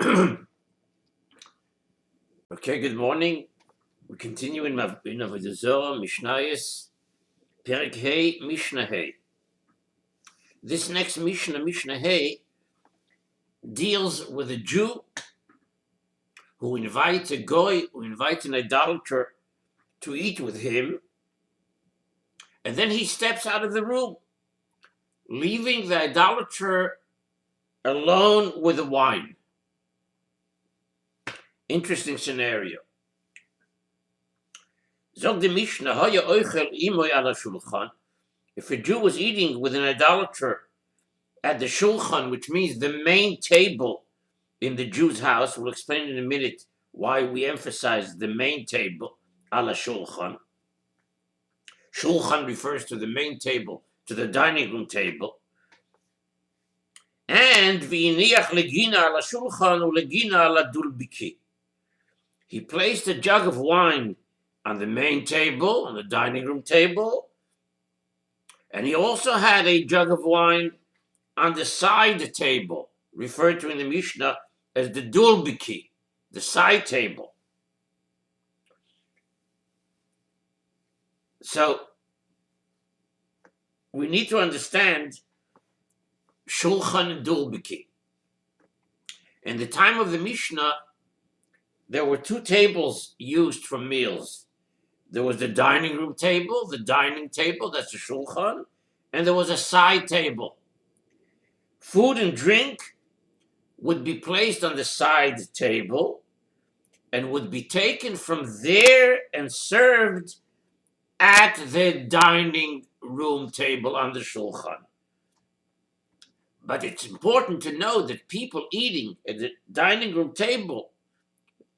Okay, good morning. We continue in Avodah Zarah, Mishnayos, Perek Hey, Mishnah Hey. This next Mishnah Hey, deals with a Jew who invites a goy, who invites an idolater to eat with him, and then he steps out of the room, leaving the idolater alone with the wine. Interesting scenario. Zog the Mishnah, Haya Oichel Imoy ala Shulchan. If a Jew was eating with an idolater at the shulchan, which means the main table in the Jew's house, we'll explain in a minute why we emphasize the main table, ala shulchan. Shulchan refers to the main table, to the dining room table. And v'iniach legina ala shulchan ulegina ala dulbiki. He placed a jug of wine on the main table, on the dining room table, and he also had a jug of wine on the side table, referred to in the Mishnah as the dulbiki, the side table. So we need to understand shulchan and dulbiki. In the time of the Mishnah, there were two tables used for meals. There was the dining room table, the dining table, that's the shulchan, and there was a side table. Food and drink would be placed on the side table and would be taken from there and served at the dining room table on the shulchan. But it's important to know that people eating at the dining room table,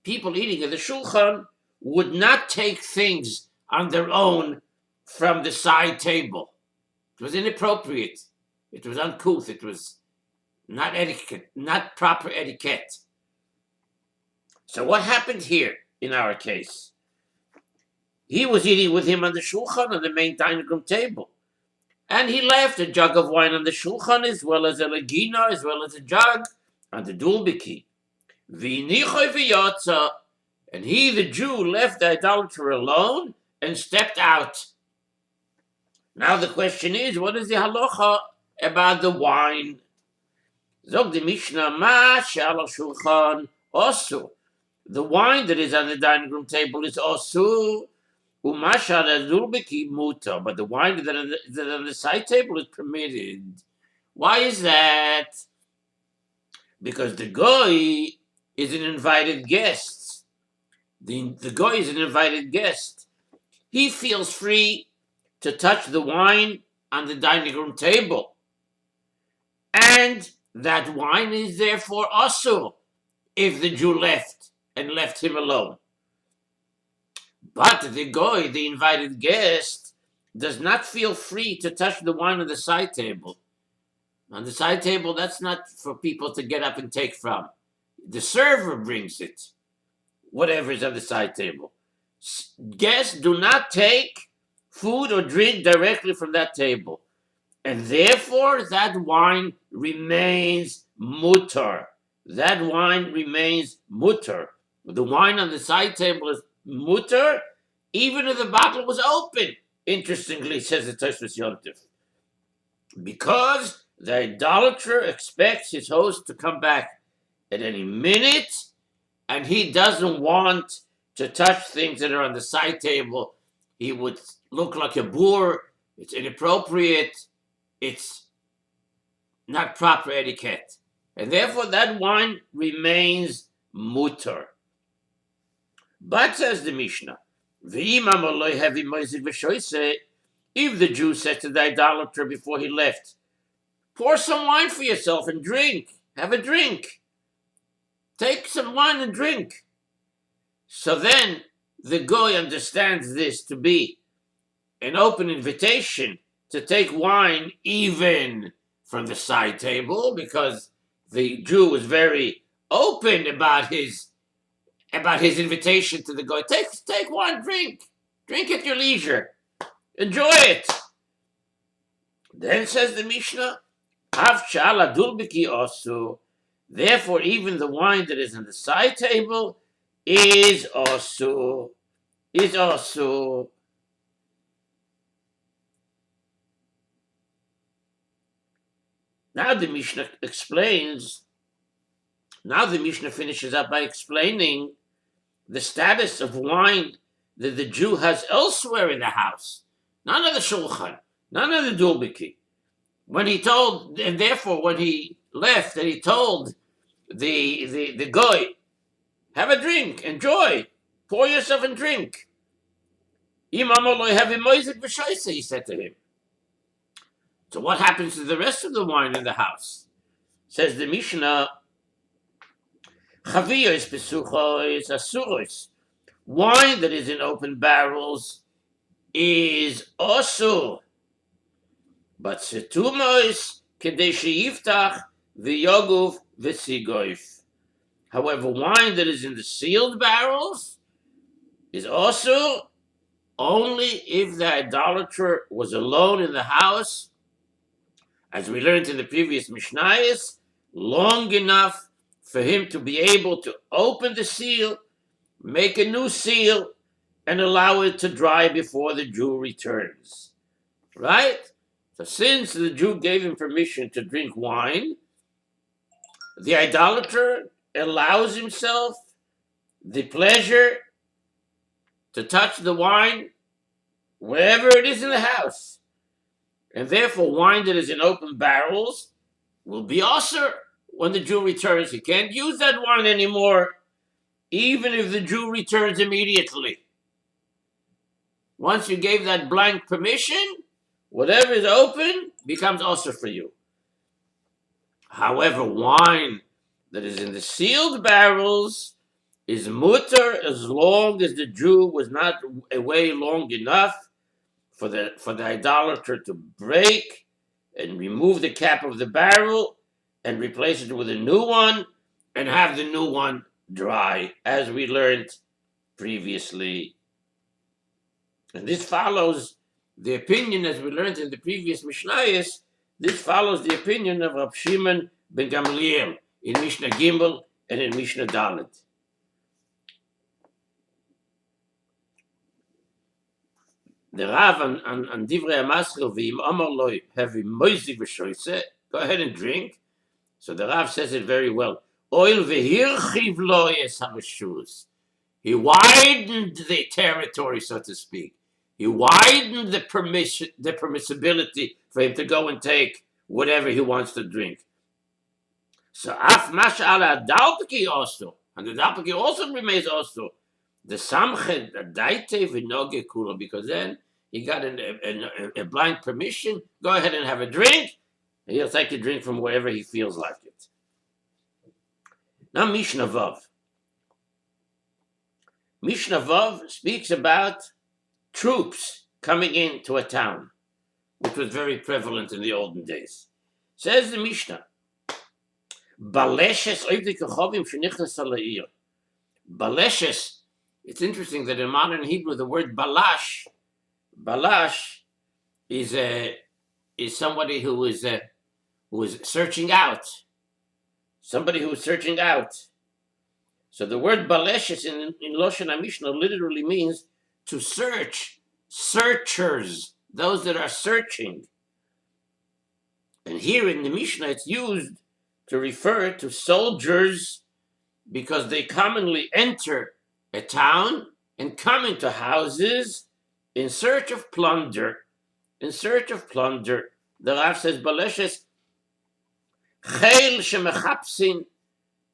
people eating at the shulchan, would not take things on their own from the side table. It was inappropriate. It was uncouth. It was not etiquette, not proper etiquette. So what happened here in our case? He was eating with him on the shulchan, on the main dining room table. And he left a jug of wine on the shulchan, as well as a legina, as well as a jug on the dulbiki. V'inichoy v'yotza. And he, the Jew, left the idolater alone and stepped out. Now the question is, what is the halacha about the wine? Zog the Mishnah, ma she'al shulchan osu. The wine that is on the dining room table is osu, u'ma she'al dulbiki muta. But the wine that is on the side table is permitted. Why is that? Because the goy is an invited guest. The goy is an invited guest. He feels free to touch the wine on the dining room table. And that wine is therefore also if the Jew left him alone. But the goy, the invited guest, does not feel free to touch the wine on the side table. On the side table, that's not for people to get up and take from. The server brings it, whatever is on the side table. Guests do not take food or drink directly from that table. And therefore, that wine remains mutar. That wine remains mutar. The wine on the side table is mutar, even if the bottle was open. Interestingly, says the Tosfos Yontif. Because the idolater expects his host to come back at any minute, and he doesn't want to touch things that are on the side table. He would look like a boor. It's inappropriate. It's not proper etiquette. And therefore, that wine remains mutar. But, says the Mishnah, if the Jew said to the idolater before he left, pour some wine for yourself and drink. Have a drink. Take some wine and drink. So then the goy understands this to be an open invitation to take wine even from the side table, because the Jew was very open about his invitation to the goy. Take wine, drink at your leisure, enjoy it. Then says the Mishnah, Av shala dulbiki osu. Therefore, even the wine that is on the side table is also. Now the Mishnah explains. Now the Mishnah finishes up by explaining the status of wine that the Jew has elsewhere in the house, none of the shulchan, none of the dulbiki. When he told, and therefore when he left, and he told the guy, have a drink, enjoy, pour yourself and drink. He said to him. So what happens to the rest of the wine in the house? Says the Mishnah, Chaviyos besuchos asuros. Wine that is in open barrels is also, but setumos kedei sheyiftach v'yoguf v'sigoif. However, wine that is in the sealed barrels is also only if the idolater was alone in the house, as we learned in the previous Mishnayos, long enough for him to be able to open the seal, make a new seal, and allow it to dry before the Jew returns. Right? So since the Jew gave him permission to drink wine, the idolater allows himself the pleasure to touch the wine wherever it is in the house. And therefore, wine that is in open barrels will be usher when the Jew returns. He can't use that wine anymore, even if the Jew returns immediately. Once you gave that blank permission, whatever is open becomes usher for you. However, wine that is in the sealed barrels is mutter as long as the Jew was not away long enough for the idolater to break and remove the cap of the barrel and replace it with a new one and have the new one dry, as we learned previously. And this follows the opinion, as we learned in the previous Mishnayos, this follows the opinion of Rab Shimon ben Gamliel in Mishnah Gimel and in Mishnah Dalet. The Rav on Divrei HaMaschil v'im amar lo have moisig v'shoyse, go ahead and drink. So the Rav says it very well. Oil v'hirchiv lo es hareshus. He widened the territory, so to speak. He widened the permissibility for him to go and take whatever he wants to drink. So af mash'ala dalpiki also, and the dalpiki also remains also. The samched daite v'noge kula, because then he got a blind permission. Go ahead and have a drink. And he'll take a drink from wherever he feels like it. Now Mishnah Vav. Mishnah Vav speaks about troops coming into a town, which was very prevalent in the olden days. Says the Mishnah, Baleshes oivdei kochovim shenichnas ala'ir. Baleshes, it's interesting that in modern Hebrew the word balash is somebody who is searching out. Somebody who is searching out. So the word baleshes in Loshen HaMishnah literally means to search, searchers, those that are searching. And here in the Mishnah it's used to refer to soldiers because they commonly enter a town and come into houses in search of plunder. In search of plunder. The Rav says, Baleshes, Chayl shemechapsin,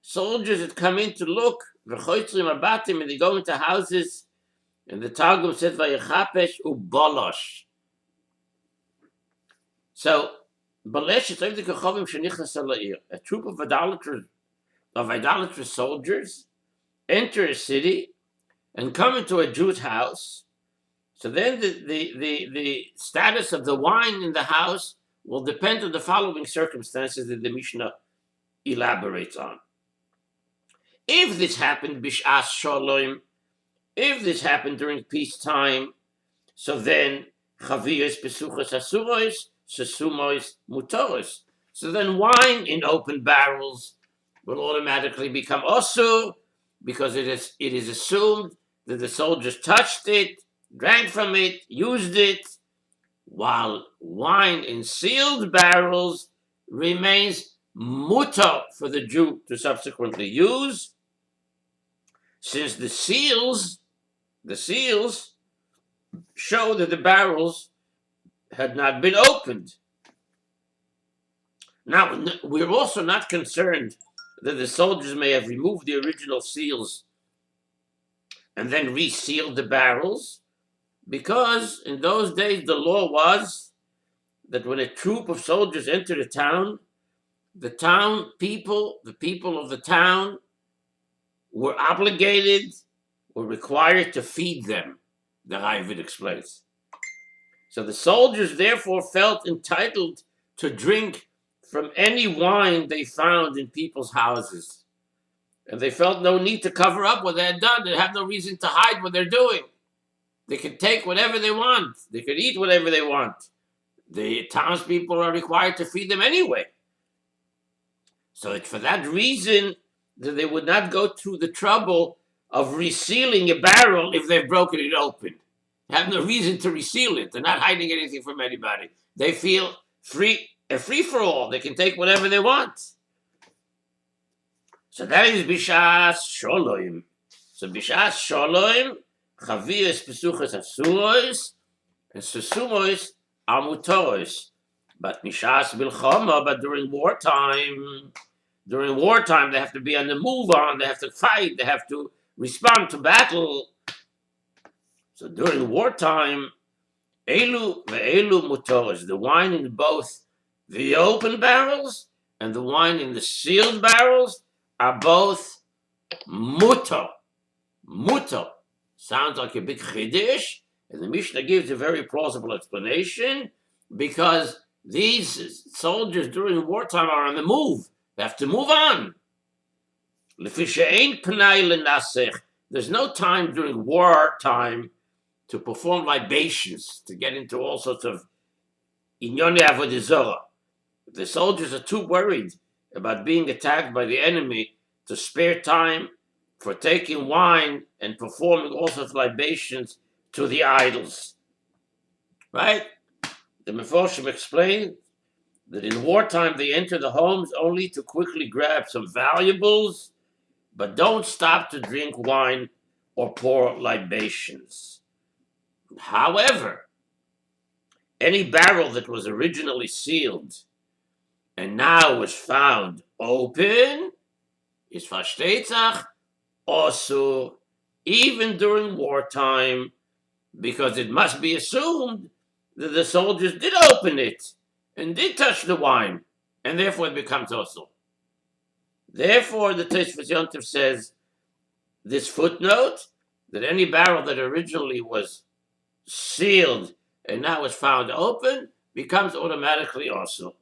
soldiers that come in to look, v'choitzrim abatim, and they go into houses, and the Targum says, Vayechapesh ubolosh. So, Baleshes, a troop of idolatrous soldiers enter a city and come into a Jew's house. So then the status of the wine in the house will depend on the following circumstances that the Mishnah elaborates on. If this happened bish'as shalom, if this happened during peacetime, so then chaviyos besuchos asuros, sesumois mutoros. So then wine in open barrels will automatically become osur, because it is assumed that the soldiers touched it, drank from it, used it, while wine in sealed barrels remains mutar for the Jew to subsequently use, since the seals show that the barrels had not been opened. Now, we're also not concerned that the soldiers may have removed the original seals and then resealed the barrels, because in those days the law was that when a troop of soldiers entered a town, the people of the town were obligated, were required to feed them, the Ravid explains. So the soldiers therefore felt entitled to drink from any wine they found in people's houses. And they felt no need to cover up what they had done. They had no reason to hide what they're doing. They could take whatever they want. They could eat whatever they want. The townspeople are required to feed them anyway. So it's for that reason that they would not go through the trouble of resealing a barrel if they've broken it open. They have no reason to reseal it. They're not hiding anything from anybody. They feel free for all. They can take whatever they want. So that is Bishas Sholom. So Bishas Sholom, Chavias Pesuchas Asuros, and Susumois Amutois. But Mishas Bilchama, but during wartime, they have to be on the move on, they have to fight, they have to respond to battle. So during wartime, Elu ve'elu mutoros, the wine in both the open barrels and the wine in the sealed barrels are both muto. Muto sounds like a big chiddush, and the Mishnah gives a very plausible explanation, because these soldiers during wartime are on the move. They have to move on. There's no time during wartime to perform libations, to get into all sorts of inyone Avodah Zarah. The soldiers are too worried about being attacked by the enemy to spare time for taking wine and performing all sorts of libations to the idols. Right? The Meforshim explained that in wartime they enter the homes only to quickly grab some valuables, but don't stop to drink wine or pour libations. However, any barrel that was originally sealed and now was found open is fashtetzach also, even during wartime, because it must be assumed that the soldiers did open it and did touch the wine, and therefore it becomes also. Therefore, the Tosfos Yontif says this footnote, that any barrel that originally was sealed and now is found open becomes automatically also.